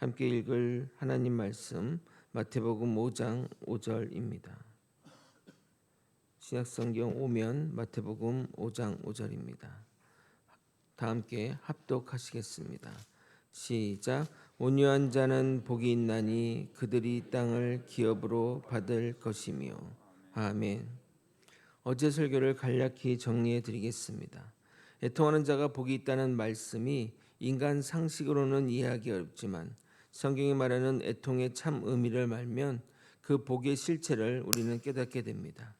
함께 읽을 하나님 말씀 마태복음 5장 5절입니다. 신약성경 오면 마태복음 5장 5절입니다. 다 함께 합독하시겠습니다. 시작. 온유한 자는 복이 있나니 그들이 땅을 기업으로 받을 것이며. 아멘. 어제 설교를 간략히 정리해 드리겠습니다. 애통하는 자가 복이 있다는 말씀이 인간 상식으로는 이해하기 어렵지만 성경이 말하는 애통의 참 의미를 알면 그 복의 실체를 우리는 깨닫게 됩니다.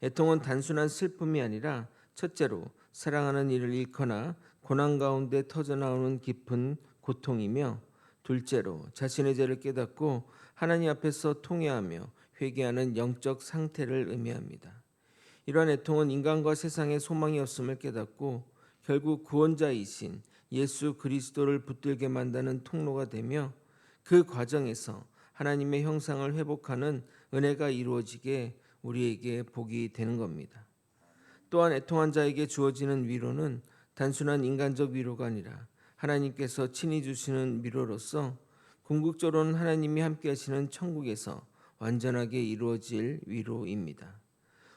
애통은 단순한 슬픔이 아니라 첫째로 사랑하는 이를 잃거나 고난 가운데 터져나오는 깊은 고통이며, 둘째로 자신의 죄를 깨닫고 하나님 앞에서 통회하며 회개하는 영적 상태를 의미합니다. 이러한 애통은 인간과 세상에 소망이 없음을 깨닫고 결국 구원자이신 예수 그리스도를 붙들게 만드는 통로가 되며, 그 과정에서 하나님의 형상을 회복하는 은혜가 이루어지게 우리에게 복이 되는 겁니다. 또한 애통한 자에게 주어지는 위로는 단순한 인간적 위로가 아니라 하나님께서 친히 주시는 위로로서 궁극적으로는 하나님이 함께 하시는 천국에서 완전하게 이루어질 위로입니다.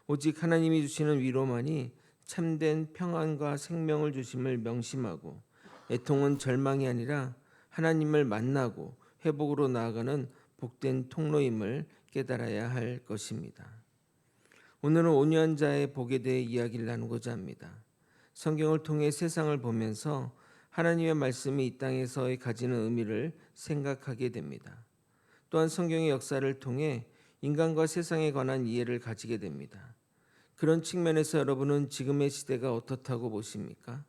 오직 하나님이 주시는 위로만이 참된 평안과 생명을 주심을 명심하고, 애통은 절망이 아니라 하나님을 만나고 회복으로 나아가는 복된 통로임을 깨달아야 할 것입니다. 오늘은 온유한 자의 복에 대해 이야기를 나누고자 합니다. 성경을 통해 세상을 보면서 하나님의 말씀이 이 땅에서의 가지는 의미를 생각하게 됩니다. 또한 성경의 역사를 통해 인간과 세상에 관한 이해를 가지게 됩니다. 그런 측면에서 여러분은 지금의 시대가 어떻다고 보십니까?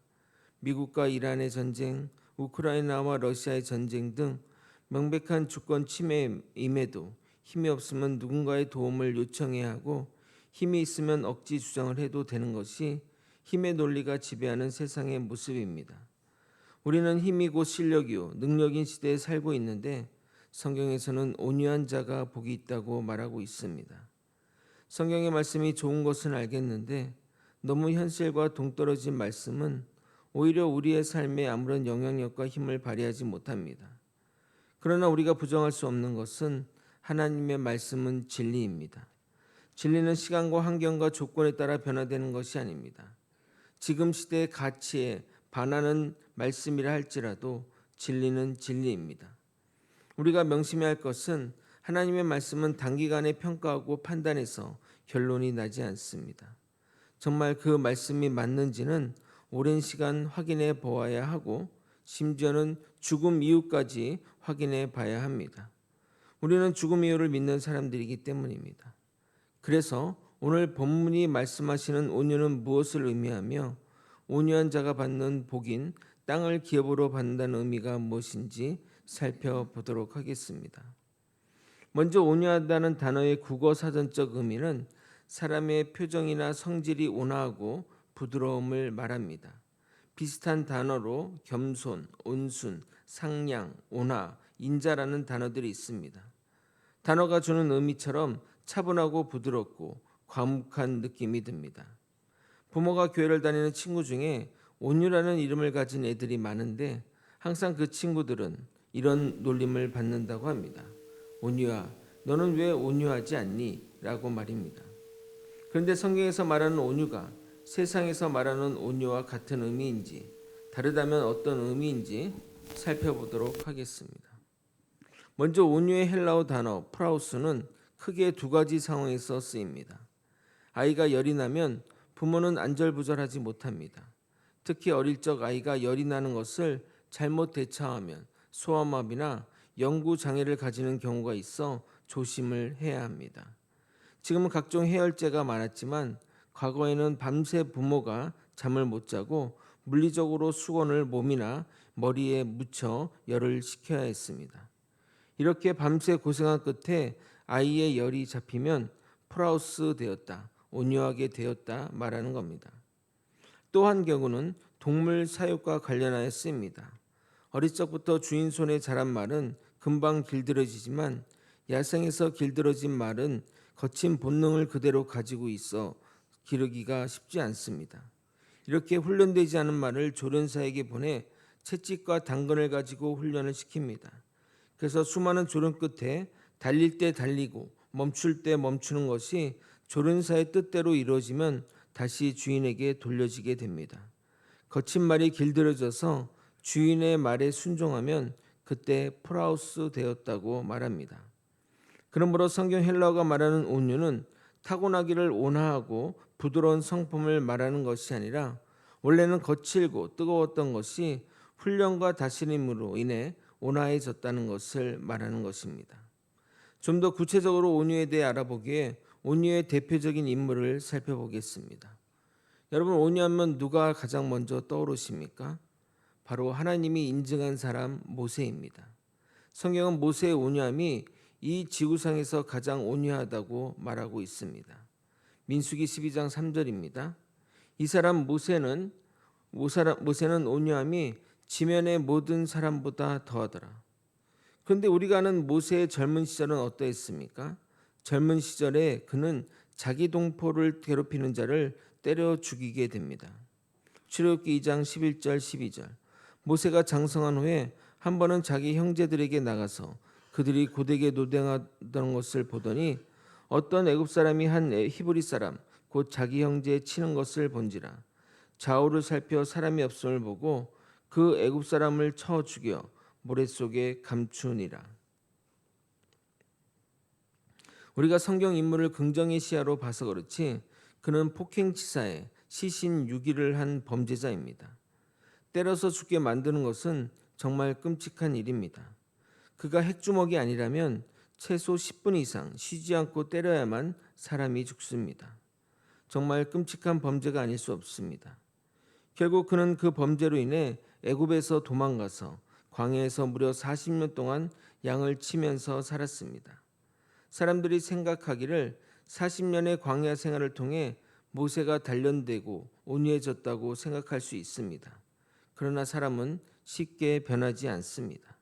미국과 이란의 전쟁, 우크라이나와 러시아의 전쟁 등 명백한 주권 침해임에도 힘이 없으면 누군가의 도움을 요청해야 하고, 힘이 있으면 억지 주장을 해도 되는 것이 힘의 논리가 지배하는 세상의 모습입니다. 우리는 힘이 곧 실력이요 능력인 시대에 살고 있는데 성경에서는 온유한 자가 복이 있다고 말하고 있습니다. 성경의 말씀이 좋은 것은 알겠는데 너무 현실과 동떨어진 말씀은 오히려 우리의 삶에 아무런 영향력과 힘을 발휘하지 못합니다. 그러나 우리가 부정할 수 없는 것은 하나님의 말씀은 진리입니다. 진리는 시간과 환경과 조건에 따라 변화되는 것이 아닙니다. 지금 시대의 가치에 반하는 말씀이라 할지라도 진리는 진리입니다. 우리가 명심해야 할 것은 하나님의 말씀은 단기간에 평가하고 판단해서 결론이 나지 않습니다. 정말 그 말씀이 맞는지는 오랜 시간 확인해 보아야 하고, 심지어는 죽음 이후까지 확인해 봐야 합니다. 우리는 죽음 이후를 믿는 사람들이기 때문입니다. 그래서 오늘 본문이 말씀하시는 온유는 무엇을 의미하며 온유한 자가 받는 복인 땅을 기업으로 받는다는 의미가 무엇인지 살펴보도록 하겠습니다. 먼저 온유하다는 단어의 국어 사전적 의미는 사람의 표정이나 성질이 온화하고 부드러움을 말합니다. 비슷한 단어로 겸손, 온순, 상냥, 온화, 인자라는 단어들이 있습니다. 단어가 주는 의미처럼 차분하고 부드럽고 과묵한 느낌이 듭니다. 부모가 교회를 다니는 친구 중에 온유라는 이름을 가진 애들이 많은데 항상 그 친구들은 이런 놀림을 받는다고 합니다. 온유야, 너는 왜 온유하지 않니? 라고 말입니다. 그런데 성경에서 말하는 온유가 세상에서 말하는 온유와 같은 의미인지, 다르다면 어떤 의미인지 살펴보도록 하겠습니다. 먼저 온유의 헬라어 단어 프라우스는 크게 두 가지 상황에서 쓰입니다. 아이가 열이 나면 부모는 안절부절하지 못합니다. 특히 어릴 적 아이가 열이 나는 것을 잘못 대처하면 소아마비나 영구 장애를 가지는 경우가 있어 조심을 해야 합니다. 지금은 각종 해열제가 많았지만 과거에는 밤새 부모가 잠을 못 자고 물리적으로 수건을 몸이나 머리에 묻혀 열을 식혀야 했습니다. 이렇게 밤새 고생한 끝에 아이의 열이 잡히면 프라우스 되었다, 온유하게 되었다 말하는 겁니다. 또 한 경우는 동물 사육과 관련하여 쓰입니다. 어릴 적부터 주인 손에 자란 말은 금방 길들여지지만 야생에서 길들여진 말은 거친 본능을 그대로 가지고 있어 기르기가 쉽지 않습니다. 이렇게 훈련되지 않은 말을 조련사에게 보내 채찍과 당근을 가지고 훈련을 시킵니다. 그래서 수많은 조련 끝에 달릴 때 달리고 멈출 때 멈추는 것이 조련사의 뜻대로 이루어지면 다시 주인에게 돌려지게 됩니다. 거친 말이 길들여져서 주인의 말에 순종하면 그때 프라우스 되었다고 말합니다. 그러므로 성경 헬라어가 말하는 온유는 타고나기를 온화하고 부드러운 성품을 말하는 것이 아니라 원래는 거칠고 뜨거웠던 것이 훈련과 다스림으로 인해 온화해졌다는 것을 말하는 것입니다. 좀 더 구체적으로 온유에 대해 알아보기에 온유의 대표적인 인물을 살펴보겠습니다. 여러분, 온유하면 누가 가장 먼저 떠오르십니까? 바로 하나님이 인증한 사람 모세입니다. 성경은 모세의 온유함이 이 지구상에서 가장 온유하다고 말하고 있습니다. 민수기 12장 3절입니다. 이 사람 모세는 온유함이 지면의 모든 사람보다 더하더라. 그런데 우리가 아는 모세의 젊은 시절은 어떠했습니까? 젊은 시절에 그는 자기 동포를 괴롭히는 자를 때려 죽이게 됩니다. 출애굽기 2장 11절 12절. 모세가 장성한 후에 한 번은 자기 형제들에게 나가서 그들이 고되게 노동하던 것을 보더니 어떤 애굽 사람이 한 히브리 사람 곧 자기 형제에 치는 것을 본지라. 좌우를 살펴 사람이 없음을 보고 그 애굽 사람을 쳐 죽여 모래 속에 감추니라. 우리가 성경 인물을 긍정의 시야로 봐서 그렇지 그는 폭행치사에 시신유기를 한 범죄자입니다. 때려서 죽게 만드는 것은 정말 끔찍한 일입니다. 그가 핵주먹이 아니라면 최소 10분 이상 쉬지 않고 때려야만 사람이 죽습니다. 정말 끔찍한 범죄가 아닐 수 없습니다. 결국 그는 그 범죄로 인해 애굽에서 도망가서 광야에서 무려 40년 동안 양을 치면서 살았습니다. 사람들이 생각하기를 40년의 광야 생활을 통해 모세가 단련되고 온유해졌다고 생각할 수 있습니다. 그러나 사람은 쉽게 변하지 않습니다.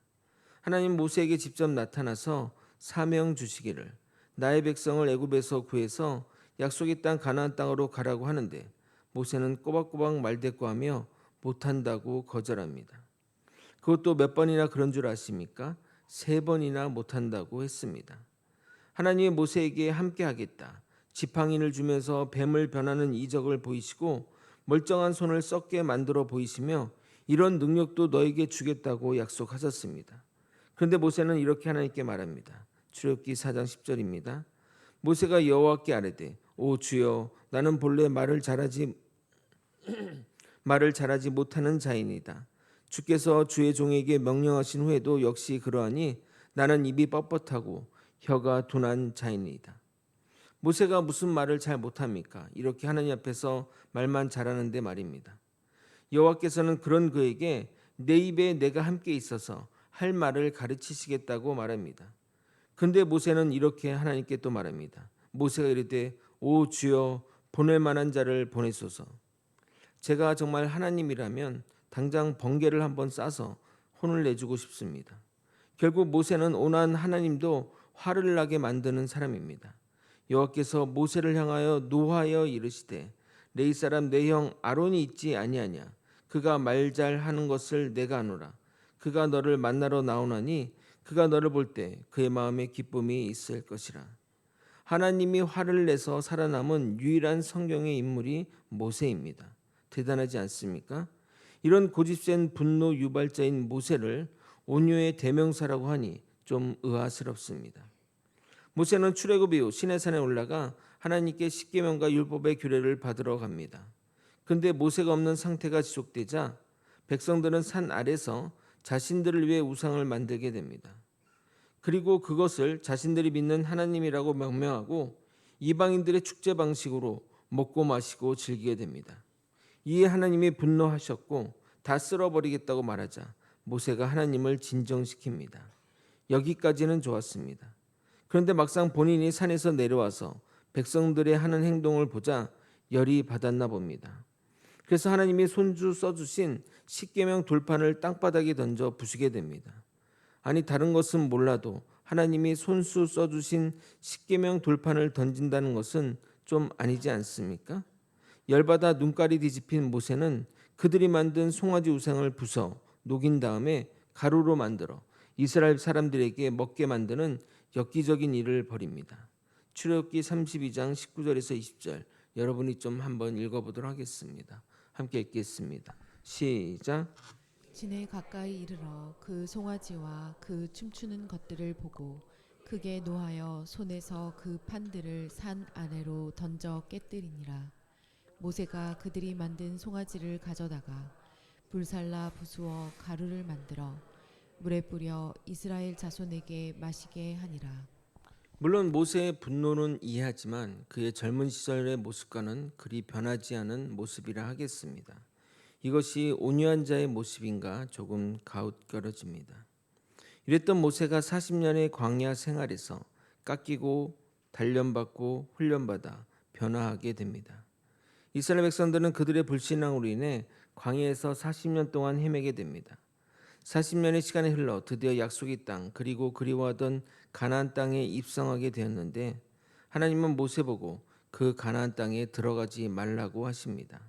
하나님 모세에게 직접 나타나서 사명 주시기를 나의 백성을 애굽에서 구해서 약속의 땅 가나안 땅으로 가라고 하는데 모세는 꼬박꼬박 말대꾸하며 못한다고 거절합니다. 그것도 몇 번이나 그런 줄 아십니까? 3번이나 못한다고 했습니다. 하나님이 모세에게 함께하겠다. 지팡이를 주면서 뱀을 변하는 이적을 보이시고 멀쩡한 손을 썩게 만들어 보이시며 이런 능력도 너에게 주겠다고 약속하셨습니다. 그런데 모세는 이렇게 하나님께 말합니다. 출애굽기 4장 10절입니다. 모세가 여호와께 아뢰되 오 주여 나는 본래 말을 잘하지 못하는 자이니다. 주께서 주의 종에게 명령하신 후에도 역시 그러하니 나는 입이 뻣뻣하고 혀가 둔한 자이니다. 모세가 무슨 말을 잘 못합니까? 이렇게 하나님 앞에서 말만 잘하는데 말입니다. 여호와께서는 그런 그에게 내 입에 내가 함께 있어서 할 말을 가르치시겠다고 말합니다. 근데 모세는 이렇게 하나님께 또 말합니다. 모세가 이르되 오 주여 보낼 만한 자를 보내소서. 제가 정말 하나님이라면 당장 번개를 한번 쏴서 혼을 내주고 싶습니다. 결국 모세는 온한 하나님도 화를 나게 만드는 사람입니다. 여호와께서 모세를 향하여 노하여 이르시되 내 사람 내 형 아론이 있지 아니하냐. 그가 말 잘하는 것을 내가 아노라. 그가 너를 만나러 나오나니 그가 너를 볼 때 그의 마음에 기쁨이 있을 것이라. 하나님이 화를 내서 살아남은 유일한 성경의 인물이 모세입니다. 대단하지 않습니까? 이런 고집센 분노 유발자인 모세를 온유의 대명사라고 하니 좀 의아스럽습니다. 모세는 출애굽 이후 시내산에 올라가 하나님께 십계명과 율법의 규례를 받으러 갑니다. 그런데 모세가 없는 상태가 지속되자 백성들은 산 아래서 자신들을 위해 우상을 만들게 됩니다. 그리고 그것을 자신들이 믿는 하나님이라고 명명하고 이방인들의 축제 방식으로 먹고 마시고 즐기게 됩니다. 이에 하나님이 분노하셨고 다 쓸어버리겠다고 말하자 모세가 하나님을 진정시킵니다. 여기까지는 좋았습니다. 그런데 막상 본인이 산에서 내려와서 백성들의 하는 행동을 보자 열이 받았나 봅니다. 그래서 하나님이 손주 써주신 십계명 돌판을 땅바닥에 던져 부수게 됩니다. 아니 다른 것은 몰라도 하나님이 손수 써주신 십계명 돌판을 던진다는 것은 좀 아니지 않습니까? 열받아 눈깔이 뒤집힌 모세는 그들이 만든 송아지 우상을 부숴 녹인 다음에 가루로 만들어 이스라엘 사람들에게 먹게 만드는 엽기적인 일을 벌입니다. 출애굽기 32장 19절에서 20절 여러분이 좀 한번 읽어보도록 하겠습니다. 함께 읽겠습니다. 시작. 진에 가까이 이르러 그 송아지와 그 춤추는 것들을 보고 크게 노하여 손에서 그 판들을 산 아래로 던져 깨뜨리니라. 모세가 그들이 만든 송아지를 가져다가 불살라 부수어 가루를 만들어 물에 뿌려 이스라엘 자손에게 마시게 하니라. 물론 모세의 분노는 이해하지만 그의 젊은 시절의 모습과는 그리 변하지 않은 모습이라 하겠습니다. 이것이 온유한 자의 모습인가 조금 가웃거려집니다. 이랬던 모세가 40년의 광야 생활에서 깎이고 단련받고 훈련받아 변화하게 됩니다. 이스라엘 백성들은 그들의 불신앙으로 인해 광야에서 40년 동안 헤매게 됩니다. 40년의 시간이 흘러 드디어 약속의 땅 그리고 그리워하던 가나안 땅에 입성하게 되었는데 하나님은 모세 보고 그 가나안 땅에 들어가지 말라고 하십니다.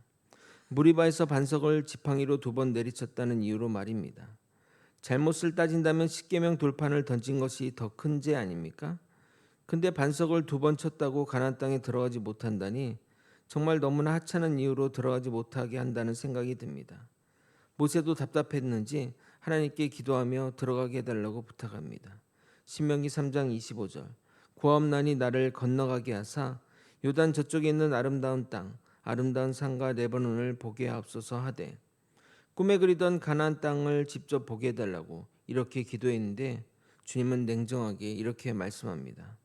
무리바에서 반석을 지팡이로 2번 내리쳤다는 이유로 말입니다. 잘못을 따진다면 십계명 돌판을 던진 것이 더 큰 죄 아닙니까? 근데 반석을 2번 쳤다고 가나안 땅에 들어가지 못한다니 정말 너무나 하찮은 이유로 들어가지 못하게 한다는 생각이 듭니다. 모세도 답답했는지 하나님께 기도하며 들어가게 해달라고 부탁합니다. 신명기 3장 25절 고함나니 나를 건너가게 하사 요단 저쪽에 있는 아름다운 땅 아름다운 산과 레바논을 보게 하옵소서 하되 꿈에 그리던 가나안 땅을 직접 보게 해달라고 이렇게 기도했는데 주님은 냉정하게 이렇게 말씀합니다.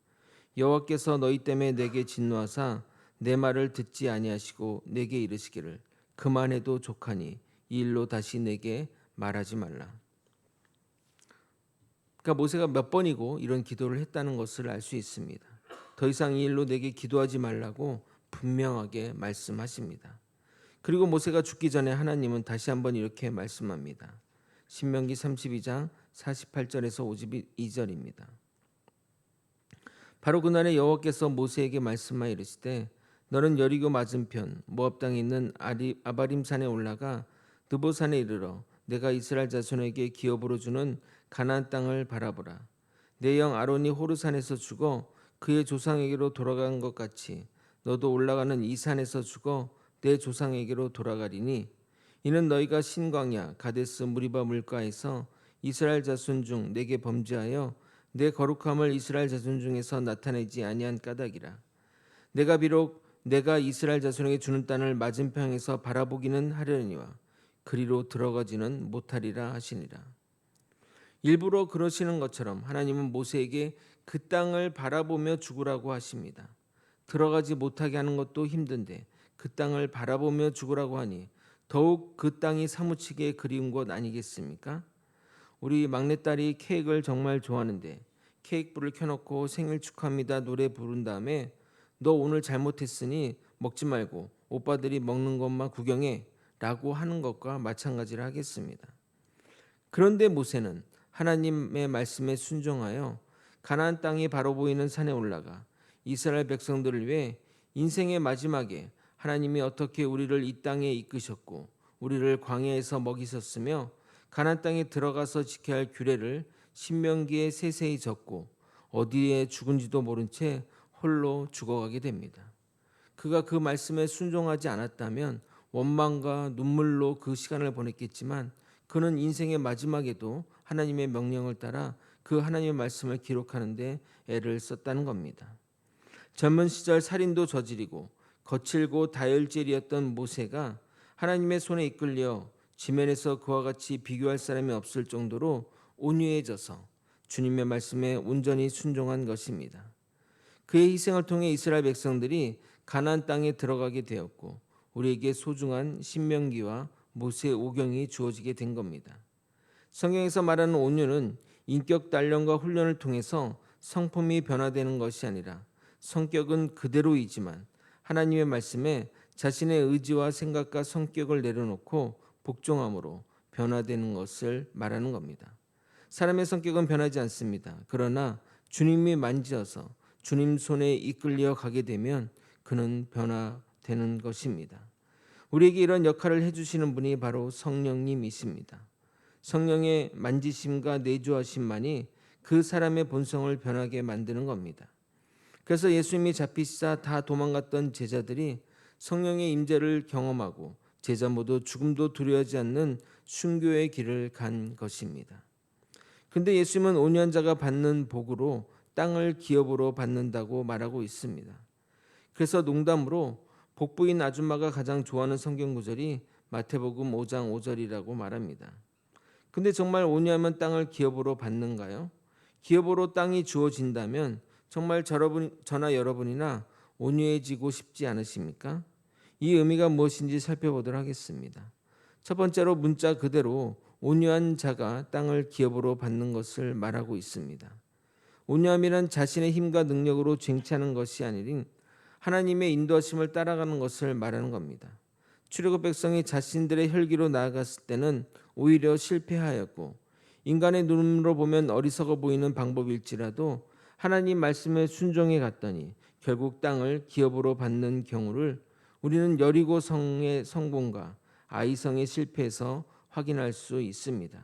여호와께서 너희 때문에 내게 진노하사 내 말을 듣지 아니하시고 내게 이르시기를 그만해도 족하니 이 일로 다시 내게 말하지 말라. 그러니까 모세가 몇 번이고 이런 기도를 했다는 것을 알 수 있습니다. 더 이상 이 일로 내게 기도하지 말라고 분명하게 말씀하십니다. 그리고 모세가 죽기 전에 하나님은 다시 한번 이렇게 말씀합니다. 신명기 32장 48절에서 52절입니다. 바로 그날에 여호와께서 모세에게 말씀하여 이르시되 너는 여리고 맞은편 모압 땅에 있는 아바림 산에 올라가 느보산에 이르러 내가 이스라엘 자손에게 기업으로 주는 가나안 땅을 바라보라. 내 영 아론이 호르산에서 죽어 그의 조상에게로 돌아간 것 같이 너도 올라가는 이 산에서 죽어 내 조상에게로 돌아가리니 이는 너희가 신광야 가데스 무리바 물가에서 이스라엘 자손 중 내게 범죄하여 내 거룩함을 이스라엘 자손 중에서 나타내지 아니한 까닭이라. 내가 비록 내가 이스라엘 자손에게 주는 땅을 맞은편에서 바라보기는 하려니와 그리로 들어가지는 못하리라 하시니라. 일부러 그러시는 것처럼 하나님은 모세에게 그 땅을 바라보며 죽으라고 하십니다. 들어가지 못하게 하는 것도 힘든데 그 땅을 바라보며 죽으라고 하니 더욱 그 땅이 사무치게 그리운 것 아니겠습니까? 우리 막내딸이 케이크를 정말 좋아하는데 케이크 불을 켜놓고 생일 축하합니다 노래 부른 다음에 너 오늘 잘못했으니 먹지 말고 오빠들이 먹는 것만 구경해 라고 하는 것과 마찬가지라 하겠습니다. 그런데 모세는 하나님의 말씀에 순종하여 가나안 땅이 바로 보이는 산에 올라가 이스라엘 백성들을 위해 인생의 마지막에 하나님이 어떻게 우리를 이 땅에 이끄셨고 우리를 광야에서 먹이셨으며 가나안 땅에 들어가서 지켜야 할 규례를 신명기에 세세히 적고 어디에 죽은지도 모른 채 홀로 죽어가게 됩니다. 그가 그 말씀에 순종하지 않았다면 원망과 눈물로 그 시간을 보냈겠지만 그는 인생의 마지막에도 하나님의 명령을 따라 그 하나님의 말씀을 기록하는데 애를 썼다는 겁니다. 젊은 시절 살인도 저지르고 거칠고 다혈질이었던 모세가 하나님의 손에 이끌려 지면에서 그와 같이 비교할 사람이 없을 정도로 온유해져서 주님의 말씀에 온전히 순종한 것입니다. 그의 희생을 통해 이스라엘 백성들이 가나안 땅에 들어가게 되었고 우리에게 소중한 신명기와 모세 오경이 주어지게 된 겁니다. 성경에서 말하는 온유는 인격 단련과 훈련을 통해서 성품이 변화되는 것이 아니라 성격은 그대로이지만 하나님의 말씀에 자신의 의지와 생각과 성격을 내려놓고 복종함으로 변화되는 것을 말하는 겁니다. 사람의 성격은 변하지 않습니다. 그러나 주님이 만지어서 주님 손에 이끌려 가게 되면 그는 변화되는 것입니다. 우리에게 이런 역할을 해주시는 분이 바로 성령님이십니다. 성령의 만지심과 내주하심만이 그 사람의 본성을 변하게 만드는 겁니다. 그래서 예수님이 잡히시자 다 도망갔던 제자들이 성령의 임재를 경험하고 제자 모두 죽음도 두려워하지 않는 순교의 길을 간 것입니다. 근데 예수님은 온유한 자가 받는 복으로 땅을 기업으로 받는다고 말하고 있습니다. 그래서 농담으로 복부인 아줌마가 가장 좋아하는 성경 구절이 마태복음 5장 5절이라고 말합니다. 근데 정말 온유하면 땅을 기업으로 받는가요? 기업으로 땅이 주어진다면 정말 저나 여러분이나 온유해지고 싶지 않으십니까? 이 의미가 무엇인지 살펴보도록 하겠습니다. 첫 번째로 문자 그대로 온유한 자가 땅을 기업으로 받는 것을 말하고 있습니다. 온유함이란 자신의 힘과 능력으로 쟁취하는 것이 아니린 하나님의 인도하심을 따라가는 것을 말하는 겁니다. 출애굽 백성이 자신들의 혈기로 나아갔을 때는 오히려 실패하였고 인간의 눈으로 보면 어리석어 보이는 방법일지라도 하나님 말씀에 순종해 갔더니 결국 땅을 기업으로 받는 경우를 우리는 여리고 성의 성공과 아이성의 실패에서 확인할 수 있습니다.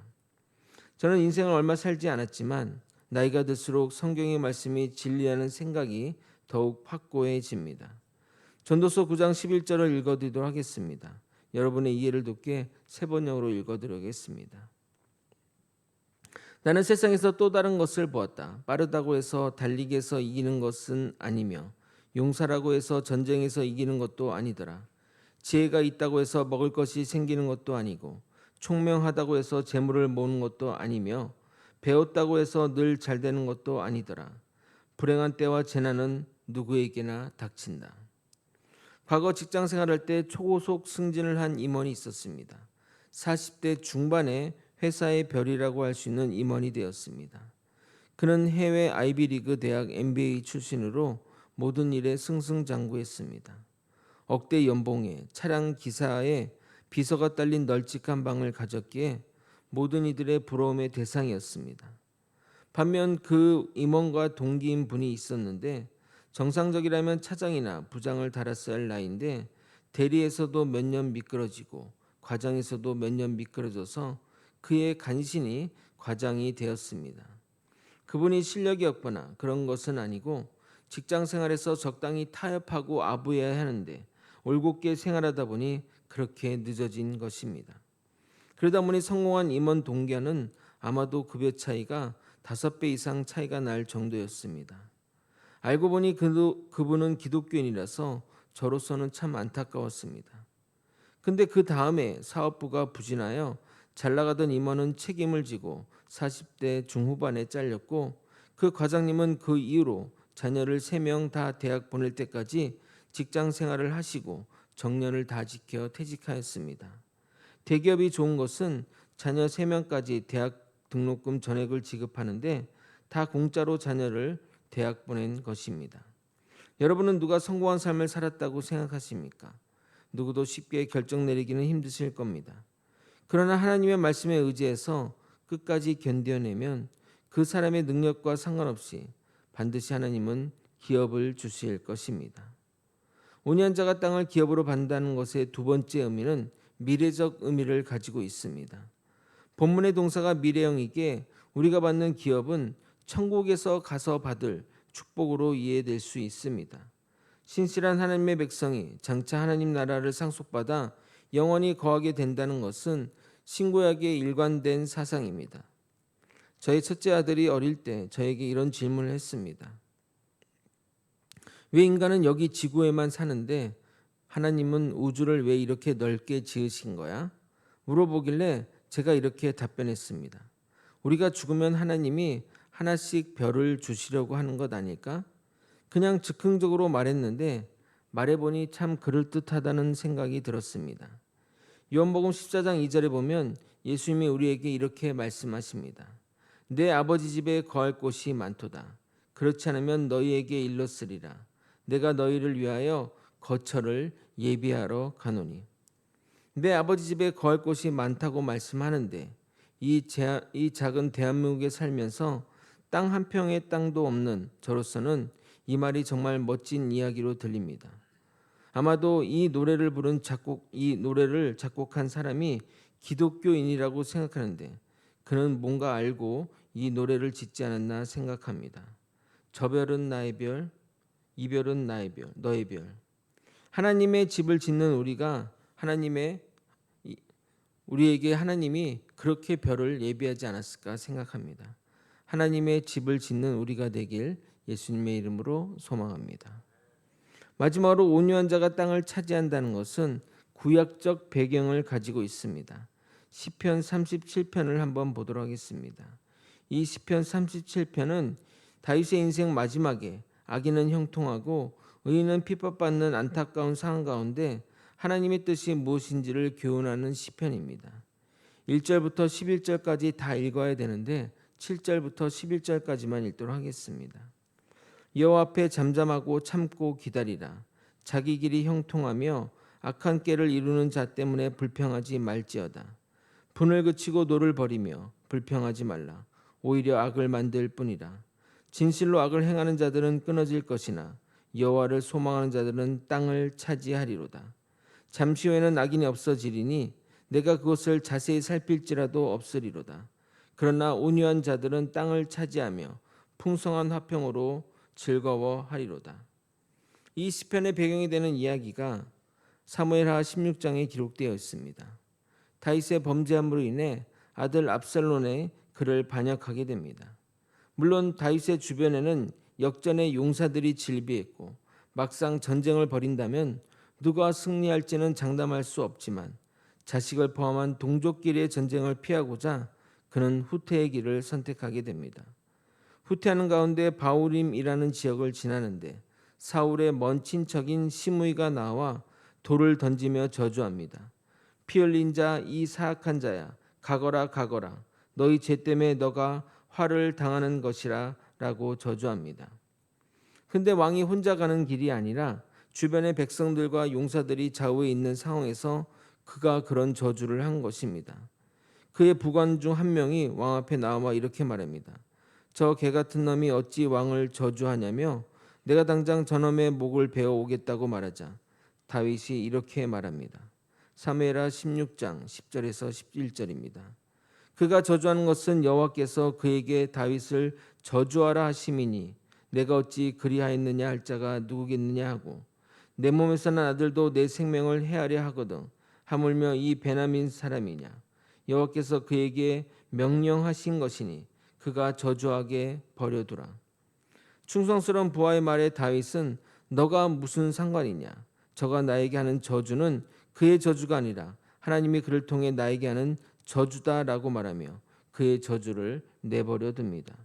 저는 인생을 얼마 살지 않았지만 나이가 들수록 성경의 말씀이 진리라는 생각이 더욱 확고해집니다. 전도서 9장 11절을 읽어드리도록 하겠습니다. 여러분의 이해를 돕게 세 번역으로 읽어드리겠습니다. 나는 세상에서 또 다른 것을 보았다. 빠르다고 해서 달리기에서 이기는 것은 아니며 용사라고 해서 전쟁에서 이기는 것도 아니더라. 지혜가 있다고 해서 먹을 것이 생기는 것도 아니고 총명하다고 해서 재물을 모으는 것도 아니며 배웠다고 해서 늘 잘 되는 것도 아니더라. 불행한 때와 재난은 누구에게나 닥친다. 과거 직장 생활할 때 초고속 승진을 한 임원이 있었습니다. 40대 중반에 회사의 별이라고 할 수 있는 임원이 되었습니다. 그는 해외 아이비리그 대학 MBA 출신으로 모든 일에 승승장구했습니다. 억대 연봉에 차량 기사에 비서가 딸린 널찍한 방을 가졌기에 모든 이들의 부러움의 대상이었습니다. 반면 그 임원과 동기인 분이 있었는데 정상적이라면 차장이나 부장을 달았어야 할 나이인데 대리에서도 몇 년 미끄러지고 과장에서도 몇 년 미끄러져서 그의 간신히 과장이 되었습니다. 그분이 실력이 없거나 그런 것은 아니고 직장 생활에서 적당히 타협하고 아부해야 하는데 올곧게 생활하다 보니 그렇게 늦어진 것입니다. 그러다 보니 성공한 임원 동기와는 아마도 급여 차이가 5배 이상 차이가 날 정도였습니다. 알고 보니 그분은 기독교인이라서 저로서는 참 안타까웠습니다. 근데 그 다음에 사업부가 부진하여 잘 나가던 임원은 책임을 지고 40대 중후반에 잘렸고 그 과장님은 그 이후로 자녀를 3명 다 대학 보낼 때까지 직장 생활을 하시고 정년을 다 지켜 퇴직하였습니다. 대기업이 좋은 것은 자녀 3명까지 대학 등록금 전액을 지급하는데 다 공짜로 자녀를 대학 보낸 것입니다. 여러분은 누가 성공한 삶을 살았다고 생각하십니까? 누구도 쉽게 결정 내리기는 힘드실 겁니다. 그러나 하나님의 말씀에 의지해서 끝까지 견뎌내면 그 사람의 능력과 상관없이 반드시 하나님은 기업을 주실 것입니다. 온유한 자가 땅을 기업으로 받는다는 것의 두 번째 의미는 미래적 의미를 가지고 있습니다. 본문의 동사가 미래형이기에 우리가 받는 기업은 천국에서 가서 받을 축복으로 이해될 수 있습니다. 신실한 하나님의 백성이 장차 하나님 나라를 상속받아 영원히 거하게 된다는 것은 신구약에 일관된 사상입니다. 저희 첫째 아들이 어릴 때 저에게 이런 질문을 했습니다. 왜 인간은 여기 지구에만 사는데 하나님은 우주를 왜 이렇게 넓게 지으신 거야? 물어보길래 제가 이렇게 답변했습니다. 우리가 죽으면 하나님이 하나씩 별을 주시려고 하는 것 아닐까? 그냥 즉흥적으로 말했는데 말해보니 참 그럴듯하다는 생각이 들었습니다. 요한복음 14장 2절에 보면 예수님이 우리에게 이렇게 말씀하십니다. 내 아버지 집에 거할 곳이 많도다. 그렇지 않으면 너희에게 일렀으리라. 내가 너희를 위하여 거처를 예비하러 가노니. 내 아버지 집에 거할 곳이 많다고 말씀하는데 이 작은 대한민국에 살면서 땅 한 평의 땅도 없는 저로서는 이 말이 정말 멋진 이야기로 들립니다. 아마도 이 노래를 작곡한 사람이 기독교인이라고 생각하는데 그는 뭔가 알고 이 노래를 짓지 않았나 생각합니다. 저 별은 나의 별, 이 별은 나의 별, 너의 별. 하나님의 집을 짓는 우리에게 하나님이 그렇게 별을 예비하지 않았을까 생각합니다. 하나님의 집을 짓는 우리가 되길 예수님의 이름으로 소망합니다. 마지막으로 온유한 자가 땅을 차지한다는 것은 구약적 배경을 가지고 있습니다. 시편 37편을 한번 보도록 하겠습니다. 이 시편 37편은 다윗의 인생 마지막에 악인은 형통하고 의인은 핍박받는 안타까운 상황 가운데 하나님의 뜻이 무엇인지를 교훈하는 시편입니다. 1절부터 11절까지 다 읽어야 되는데 7절부터 11절까지만 읽도록 하겠습니다. 여호와 앞에 잠잠하고 참고 기다리라. 자기 길이 형통하며 악한 꾀를 이루는 자 때문에 불평하지 말지어다. 분을 그치고 노를 버리며 불평하지 말라. 오히려 악을 만들 뿐이라. 진실로 악을 행하는 자들은 끊어질 것이나 여호와를 소망하는 자들은 땅을 차지하리로다. 잠시 후에는 악인이 없어지리니 내가 그것을 자세히 살필지라도 없으리로다. 그러나 온유한 자들은 땅을 차지하며 풍성한 화평으로 즐거워하리로다. 이 시편의 배경이 되는 이야기가 사무엘하 16장에 기록되어 있습니다. 다윗의 범죄함으로 인해 아들 압살론의 그를 반역하게 됩니다. 물론 다윗의 주변에는 역전의 용사들이 질비했고 막상 전쟁을 벌인다면 누가 승리할지는 장담할 수 없지만 자식을 포함한 동족끼리의 전쟁을 피하고자 그는 후퇴의 길을 선택하게 됩니다. 후퇴하는 가운데 바우림이라는 지역을 지나는데 사울의 먼 친척인 시므이가 나와 돌을 던지며 저주합니다. 피 흘린 자 이 사악한 자야, 가거라 가거라. 너희 죄 때문에 너가 화를 당하는 것이라 라고 저주합니다. 근데 왕이 혼자 가는 길이 아니라 주변의 백성들과 용사들이 좌우에 있는 상황에서 그가 그런 저주를 한 것입니다. 그의 부관 중 한 명이 왕 앞에 나와 이렇게 말합니다. 저 개 같은 놈이 어찌 왕을 저주하냐며 내가 당장 저놈의 목을 베어 오겠다고 말하자 다윗이 이렇게 말합니다. 사무엘하 16장 10절에서 11절입니다. 그가 저주하는 것은 여호와께서 그에게 다윗을 저주하라 하심이니 내가 어찌 그리하였느냐 할 자가 누구겠느냐 하고 내 몸에서 난 아들도 내 생명을 해하려 하거든 하물며 이 베냐민 사람이냐 여호와께서 그에게 명령하신 것이니 그가 저주하게 버려두라. 충성스러운 부하의 말에 다윗은 너가 무슨 상관이냐 저가 나에게 하는 저주는 그의 저주가 아니라 하나님이 그를 통해 나에게 하는 저주다라고 말하며 그의 저주를 내버려 둡니다.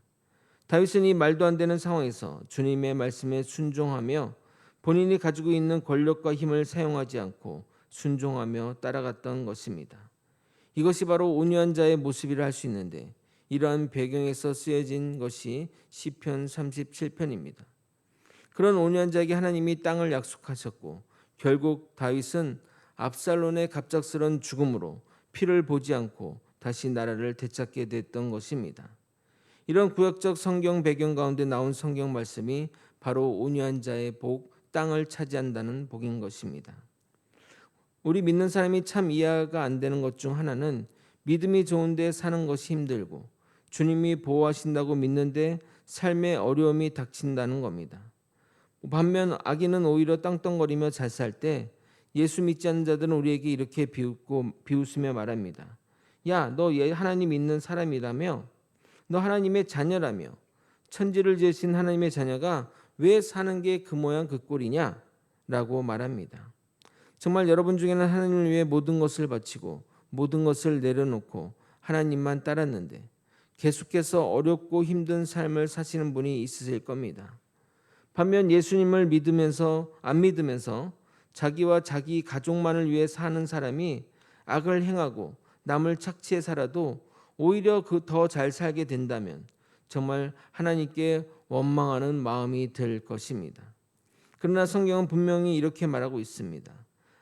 다윗은 이 말도 안 되는 상황에서 주님의 말씀에 순종하며 본인이 가지고 있는 권력과 힘을 사용하지 않고 순종하며 따라갔던 것입니다. 이것이 바로 온유한 자의 모습이라 할 수 있는데 이러한 배경에서 쓰여진 것이 시편 37편입니다. 그런 온유한 자에게 하나님이 땅을 약속하셨고 결국 다윗은 압살론의 갑작스런 죽음으로 피를 보지 않고 다시 나라를 되찾게 됐던 것입니다. 이런 구약적 성경 배경 가운데 나온 성경 말씀이 바로 온유한 자의 복, 땅을 차지한다는 복인 것입니다. 우리 믿는 사람이 참 이해가 안 되는 것 중 하나는 믿음이 좋은데 사는 것이 힘들고 주님이 보호하신다고 믿는데 삶의 어려움이 닥친다는 겁니다. 반면 악인은 오히려 땅덩거리며 잘 살 때 예수 믿지 않는 자들은 우리에게 이렇게 비웃으며 말합니다. 야, 너 하나님 믿는 사람이라며? 너 하나님의 자녀라며? 천지를 지으신 하나님의 자녀가 왜 사는 게 그 모양 그 꼴이냐? 라고 말합니다. 정말 여러분 중에는 하나님을 위해 모든 것을 바치고 모든 것을 내려놓고 하나님만 따랐는데 계속해서 어렵고 힘든 삶을 사시는 분이 있으실 겁니다. 반면 예수님을 믿으면서 안 믿으면서 자기와 자기 가족만을 위해 사는 사람이 악을 행하고 남을 착취해 살아도 오히려 그 더 잘 살게 된다면 정말 하나님께 원망하는 마음이 들 것입니다. 그러나 성경은 분명히 이렇게 말하고 있습니다.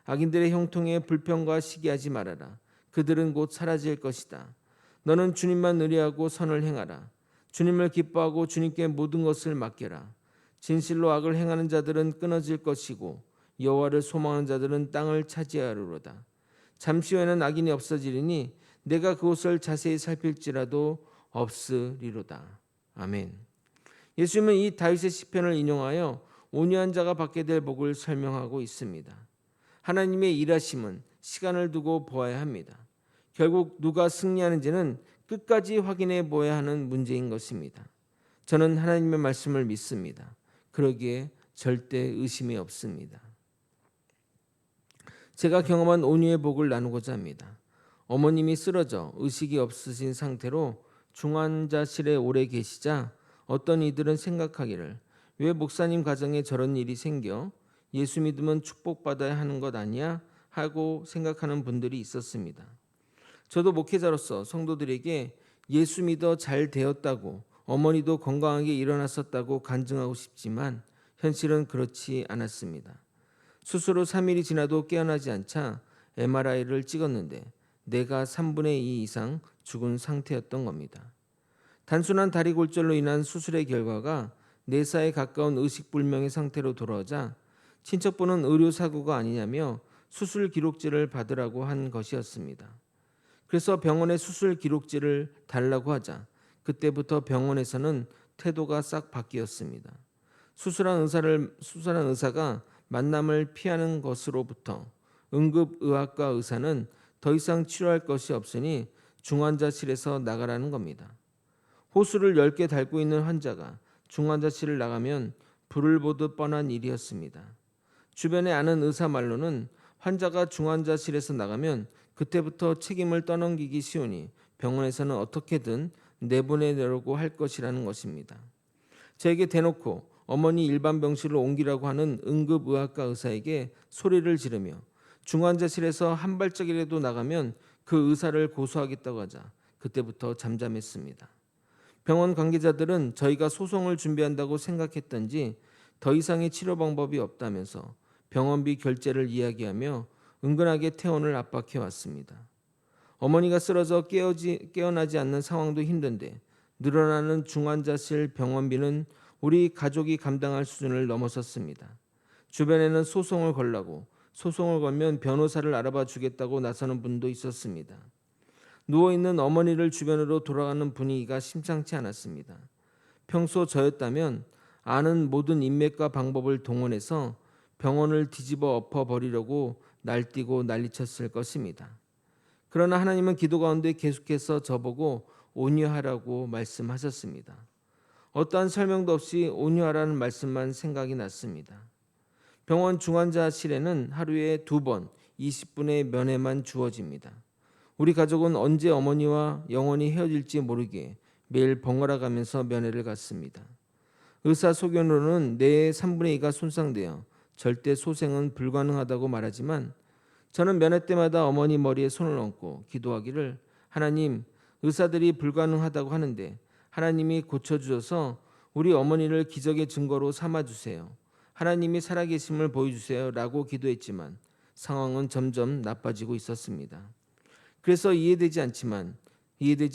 악인들의 형통에 불평과 시기하지 말아라. 그들은 곧 사라질 것이다. 너는 주님만 의뢰하고 선을 행하라. 주님을 기뻐하고 주님께 모든 것을 맡겨라. 진실로 악을 행하는 자들은 끊어질 것이고 여호와를 소망하는 자들은 땅을 차지하리로다. 잠시 후에는 악인이 없어지리니 내가 그곳을 자세히 살필지라도 없으리로다. 아멘. 예수님은 이 다윗의 시편을 인용하여 온유한 자가 받게 될 복을 설명하고 있습니다. 하나님의 일하심은 시간을 두고 보아야 합니다. 결국 누가 승리하는지는 끝까지 확인해 보아야 하는 문제인 것입니다. 저는 하나님의 말씀을 믿습니다. 그러기에 절대 의심이 없습니다. 제가 경험한 온유의 복을 나누고자 합니다. 어머님이 쓰러져 의식이 없으신 상태로 중환자실에 오래 계시자 어떤 이들은 생각하기를 왜 목사님 가정에 저런 일이 생겨 예수 믿으면 축복받아야 하는 것 아니야? 하고 생각하는 분들이 있었습니다. 저도 목회자로서 성도들에게 예수 믿어 잘 되었다고 어머니도 건강하게 일어났었다고 간증하고 싶지만 현실은 그렇지 않았습니다. 수술 후 3일이 지나도 깨어나지 않자 MRI를 찍었는데 뇌가 3분의 2 이상 죽은 상태였던 겁니다. 단순한 다리 골절로 인한 수술의 결과가 뇌사에 가까운 의식불명의 상태로 돌아오자 친척분은 의료사고가 아니냐며 수술 기록지를 받으라고 한 것이었습니다. 그래서 병원에 수술 기록지를 달라고 하자 그때부터 병원에서는 태도가 싹 바뀌었습니다. 수술한 의사가 만남을 피하는 것으로부터 응급의학과 의사는 더 이상 치료할 것이 없으니 중환자실에서 나가라는 겁니다. 호수를 10개 닳고 있는 환자가 중환자실을 나가면 불을 보듯 뻔한 일이었습니다. 주변에 아는 의사 말로는 환자가 중환자실에서 나가면 그때부터 책임을 떠넘기기 쉬우니 병원에서는 어떻게든 내보내려고 할 것이라는 것입니다. 저에게 대놓고 어머니 일반 병실로 옮기라고 하는 응급의학과 의사에게 소리를 지르며 중환자실에서 한 발짝이라도 나가면 그 의사를 고소하겠다고 하자 그때부터 잠잠했습니다. 병원 관계자들은 저희가 소송을 준비한다고 생각했던지 더 이상의 치료 방법이 없다면서 병원비 결제를 이야기하며 은근하게 퇴원을 압박해 왔습니다. 어머니가 쓰러져 깨어나지 않는 상황도 힘든데 늘어나는 중환자실 병원비는 우리 가족이 감당할 수준을 넘어섰습니다. 주변에는 소송을 걸라고 소송을 걸면 변호사를 알아봐 주겠다고 나서는 분도 있었습니다. 누워있는 어머니를 주변으로 돌아가는 분위기가 심상치 않았습니다. 평소 저였다면 아는 모든 인맥과 방법을 동원해서 병원을 뒤집어 엎어버리려고 날뛰고 난리쳤을 것입니다. 그러나 하나님은 기도 가운데 계속해서 저보고 온유하라고 말씀하셨습니다. 어떠한 설명도 없이 온유하라는 말씀만 생각이 났습니다. 병원 중환자실에는 하루에 2번 20분의 면회만 주어집니다. 우리 가족은 언제 어머니와 영원히 헤어질지 모르게 매일 번갈아 가면서 면회를 갔습니다. 의사 소견으로는 뇌의 3분의 2가 손상되어 절대 소생은 불가능하다고 말하지만 저는 면회 때마다 어머니 머리에 손을 얹고 기도하기를 하나님, 의사들이 불가능하다고 하는데 하나님이 고쳐주셔서 우리 어머니를 기적의 증거로 삼아주세요. 하나님이 살아계심을 보여주세요 라고 기도했지만 상황은 점점 나빠지고 있었습니다. 그래서 이해되지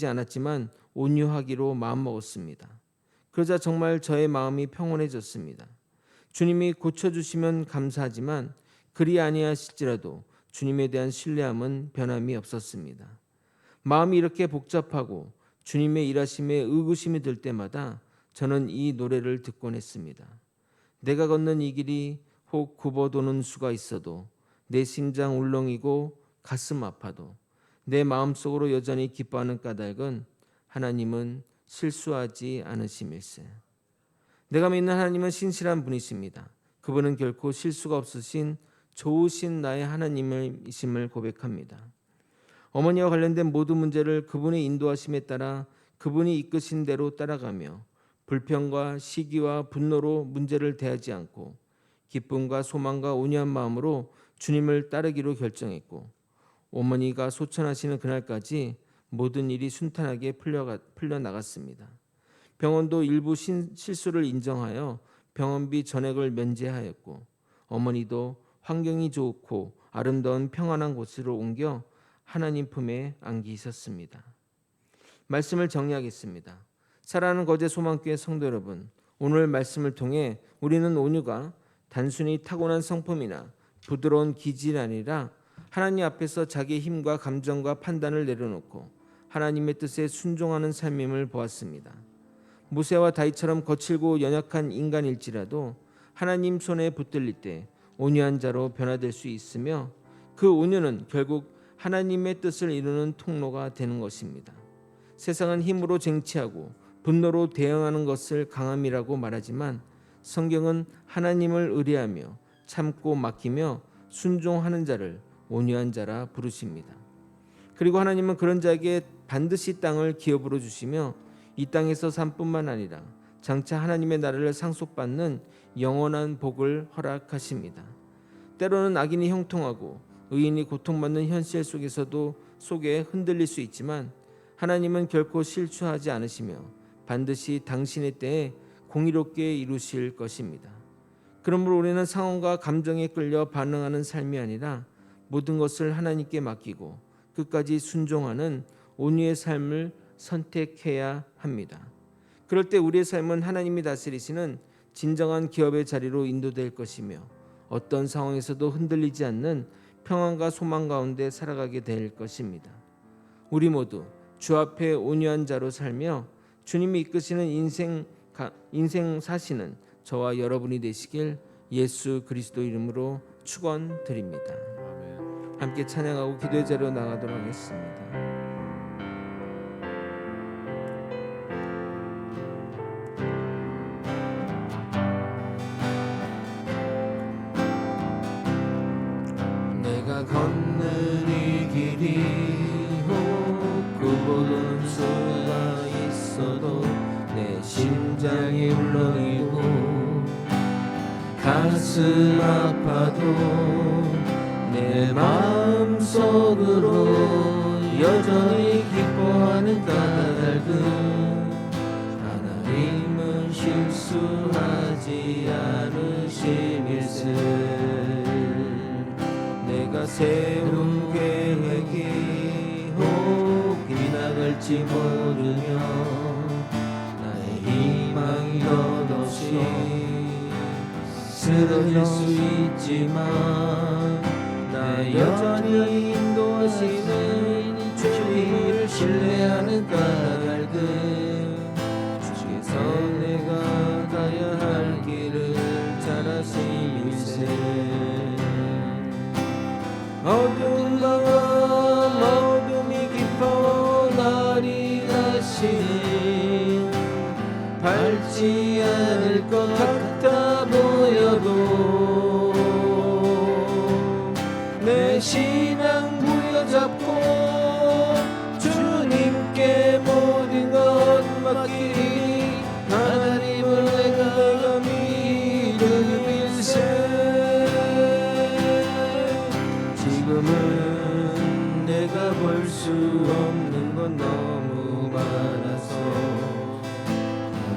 않았지만 온유하기로 마음먹었습니다. 그러자 정말 저의 마음이 평온해졌습니다. 주님이 고쳐주시면 감사하지만 그리 아니하실지라도 주님에 대한 신뢰함은 변함이 없었습니다. 마음이 이렇게 복잡하고 주님의 일하심에 의구심이 들 때마다 저는 이 노래를 듣곤 했습니다. 내가 걷는 이 길이 혹 굽어도는 수가 있어도 내 심장 울렁이고 가슴 아파도 내 마음속으로 여전히 기뻐하는 까닭은 하나님은 실수하지 않으심일세. 내가 믿는 하나님은 신실한 분이십니다. 그분은 결코 실수가 없으신 좋으신 나의 하나님이심을 고백합니다. 어머니와 관련된 모든 문제를 그분의 인도하심에 따라 그분이 이끄신 대로 따라가며 불평과 시기와 분노로 문제를 대하지 않고 기쁨과 소망과 온유한 마음으로 주님을 따르기로 결정했고 어머니가 소천하시는 그날까지 모든 일이 순탄하게 풀려나갔습니다. 병원도 일부 실수를 인정하여 병원비 전액을 면제하였고 어머니도 환경이 좋고 아름다운 평안한 곳으로 옮겨 하나님 품에 안기셨습니다. 말씀을 정리하겠습니다. 사랑하는 거제 소망교회 성도 여러분, 오늘 말씀을 통해 우리는 온유가 단순히 타고난 성품이나 부드러운 기질이 아니라 하나님 앞에서 자기의 힘과 감정과 판단을 내려놓고 하나님의 뜻에 순종하는 삶임을 보았습니다. 모세와 다윗처럼 거칠고 연약한 인간일지라도 하나님 손에 붙들릴 때 온유한 자로 변화될 수 있으며 그 온유는 결국 하나님의 뜻을 이루는 통로가 되는 것입니다. 세상은 힘으로 쟁취하고 분노로 대응하는 것을 강함이라고 말하지만 성경은 하나님을 의뢰하며 참고 맡기며 순종하는 자를 온유한 자라 부르십니다. 그리고 하나님은 그런 자에게 반드시 땅을 기업으로 주시며 이 땅에서 삶뿐만 아니라 장차 하나님의 나라를 상속받는 영원한 복을 허락하십니다. 때로는 악인이 형통하고 의인이 고통받는 현실 속에 흔들릴 수 있지만 하나님은 결코 실추하지 않으시며 반드시 당신의 때에 공의롭게 이루실 것입니다. 그러므로 우리는 상황과 감정에 끌려 반응하는 삶이 아니라 모든 것을 하나님께 맡기고 끝까지 순종하는 온유의 삶을 선택해야 합니다. 그럴 때 우리의 삶은 하나님이 다스리시는 진정한 기업의 자리로 인도될 것이며 어떤 상황에서도 흔들리지 않는 평안과 소망 가운데 살아가게 될 것입니다. 우리 모두 주 앞에 온유한 자로 살며 주님이 이끄시는 인생 사시는 저와 여러분이 되시길 예수 그리스도 이름으로 축원드립니다. 함께 찬양하고 기도의 자리로 나가도록 하겠습니다. 내가 걷는 이 길이 굽어오는 수가 있어도 내 심장이 울렁이고 가슴 아파도 내 마음속으로 여전히 기뻐하는 까닭은 하나님은 실수하지 않으심일세. 내가 세운 계획이 혹 빗나갈지 모르며 나의 희망이 덧없이 쓰러질 수 있지만 나 여전히 인도하시는 주님을 신뢰하는 까닭은 주께서 내가 가야 할 길을 잘 아심일세. 어두운 밤 어둠이 깊어 날이 가시니 밝지 않을 것 같아 보여도 내 신앙 부여잡고 주님께 모든 것 맡기리 하나님을 내가 믿음일세. 지금은 내가 볼 수 없는 건 너무 많아서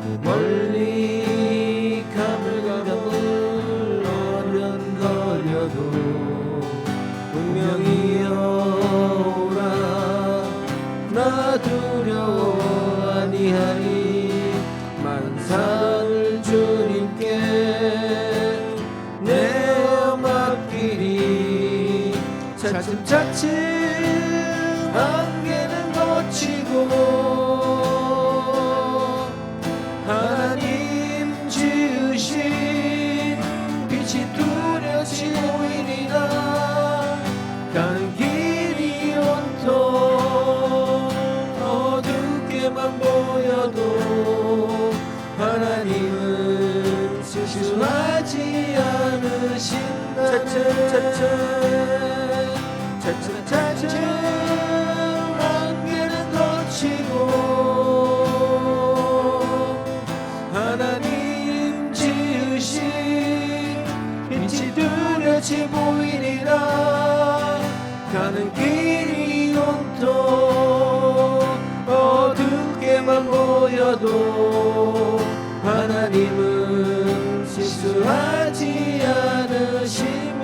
너무 멀리 가물가물 어련거려도 분명히 오라 나 두려워 아니하니 만사를 주님께 내어 맡기리. 차츰차츰 안개는 걷히고 하나님 지으신 빛이 뚜렷이 보이리라. 가는 길이 온통 어둡게만 보여도 하나님은 실수하지 않으신다. 차츰차츰 안개는 걷히고 하나님 지으신 빛이 뚜렷이 보이리라. 가는 길이 온통 어둡게만 보여도 하나님은 실수하지 않으시면.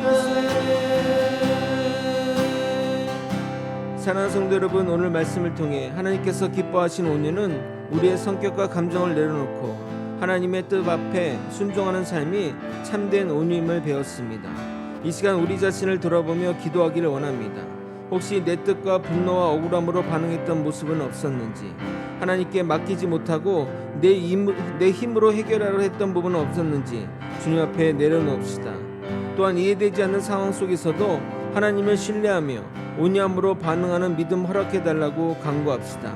사랑하는 성도 여러분, 오늘 말씀을 통해 하나님께서 기뻐하신 온유는 우리의 성격과 감정을 내려놓고 하나님의 뜻 앞에 순종하는 삶이 참된 온유임을 배웠습니다. 이 시간 우리 자신을 돌아보며 기도하기를 원합니다. 혹시 내 뜻과 분노와 억울함으로 반응했던 모습은 없었는지, 하나님께 맡기지 못하고 내 힘으로 해결하려 했던 부분은 없었는지 주님 앞에 내려놓읍시다. 또한 이해되지 않는 상황 속에서도 하나님을 신뢰하며 온유함으로 반응하는 믿음 허락해달라고 간구합시다.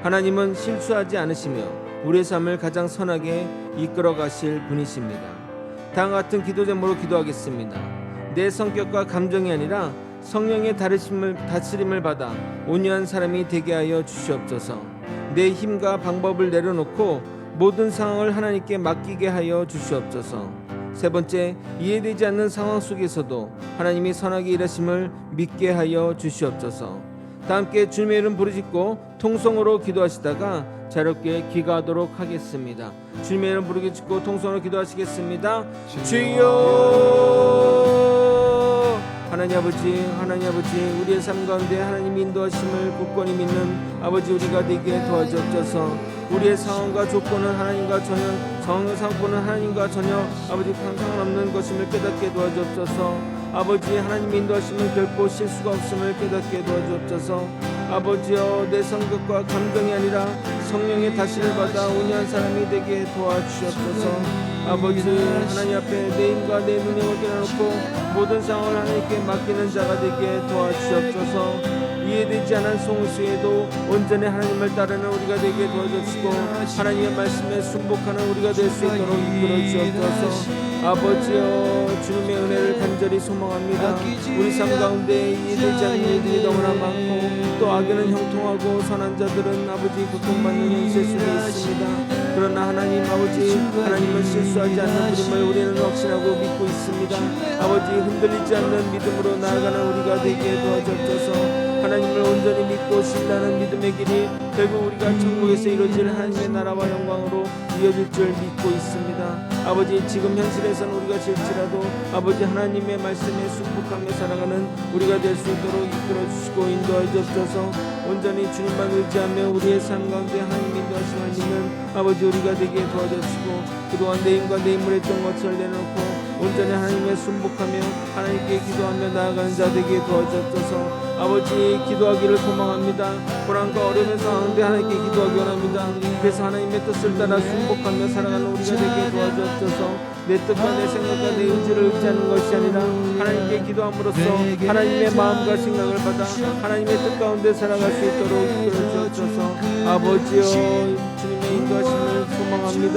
하나님은 실수하지 않으시며 우리의 삶을 가장 선하게 이끌어 가실 분이십니다. 다음과 같은 기도 제목으로 기도하겠습니다. 내 성격과 감정이 아니라 성령의 다스림을 받아 온유한 사람이 되게 하여 주시옵소서. 내 힘과 방법을 내려놓고 모든 상황을 하나님께 맡기게 하여 주시옵소서. 세 번째, 이해되지 않는 상황 속에서도 하나님이 선하게 일하심을 믿게 하여 주시옵소서. 다 함께 주님의 이름 부르짖고 통성으로 기도하시다가 자유롭게 기도하도록 하겠습니다. 주님의 이름 부르짖고 통성으로 기도하시겠습니다. 주여! 하나님 아버지, 우리의 삶 가운데 하나님의 인도하심을 굳건히 믿는 아버지 우리가 되게 도와주옵소서. 우리의 상황과 조건은 하나님과 전혀 상황은 하나님과 전혀 아버지 상관없는 것임을 깨닫게 도와주옵소서. 아버지 하나님의 인도하심은 결코 실수가 없음을 깨닫게 도와주옵소서. 아버지여, 내 성격과 감정이 아니라 성령의 다스림을 받아 온유한 사람이 되게 도와주시옵소서. 아버지 하나님 앞에 내 힘과 내 능력을 깨어놓고 모든 상황을 하나님께 맡기는 자가 되게 도와주시옵소서. 이해되지 않은 속에도 온전히 하나님을 따르는 우리가 되게 도와주시고 하나님의 말씀에 순복하는 우리가 될 수 있도록 이끌어 주옵소서. 아버지여, 주님의 은혜를 간절히 소망합니다. 우리 삶 가운데 이해되지 않는 일들이 너무나 많고 또 악에는 형통하고 선한 자들은 아버지 고통받는 현실 속에 있습니다. 그러나 하나님 아버지, 하나님은 실수하지 않는 분임을 우리는 확신하고 믿고 있습니다. 아버지, 흔들리지 않는 믿음으로 나아가는 우리가 되게 도와주옵소서. 하나님을 온전히 믿고 신뢰하는 믿음의 길이 결국 우리가 천국에서 이루어질 하나님의 나라와 영광으로 이어질 줄 믿고 있습니다. 아버지, 지금 현실에서는 우리가 질지라도 아버지 하나님의 말씀에 순복하며 살아가는 우리가 될 수 있도록 이끌어 주시고 인도하여 주옵소서. 온전히 주님만 의지하며 우리의 삶 가운데 하나님 인도하심을 믿는 아버지 우리가 되게 도와주시고 그동안 내 힘과 내 힘을 했던 것을 내놓고 온전히 하나님의 순복하며 하나님께 기도하며 나아가는 자 되게 도와주옵소서. 아버지, 기도하기를 소망합니다. 고난과 어려움의 상황인데 하나님께 기도하기 원합니다. 그래서 하나님의 뜻을 따라 순복하며 살아가는 우리가 되게 도와주옵소서. 내 뜻과 내 생각과 내 의지를 의지하는 것이 아니라 하나님께 기도함으로써 하나님의 마음과 생각을 받아 하나님의 뜻 가운데 살아갈 수 있도록 이끌어 주옵소서. 아버지여, 주님의 인도하심을 소망합니다.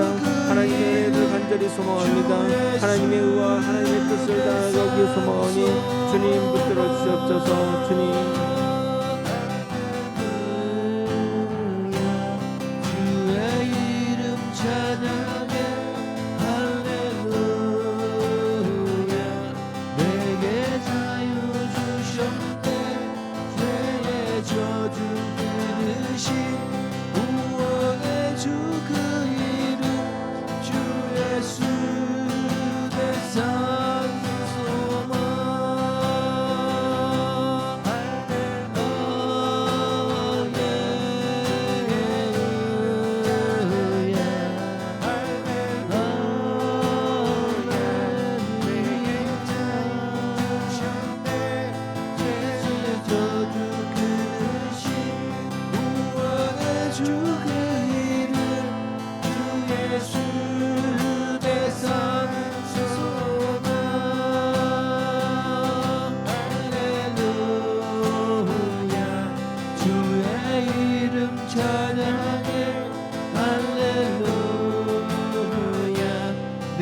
하나님의 은혜를 간절히 소망합니다. 하나님의 의와 하나님의 뜻을 따라가기 소망하니 주님 붙들어 주시옵소서. 주님, 주의 이름 찬양해 할렐루야. 내게 자유 주셨네. 죄의 저주 그릇이 구원의 주 그 이름 주 예수 내 산소망. 찬양해 할렐루야. 내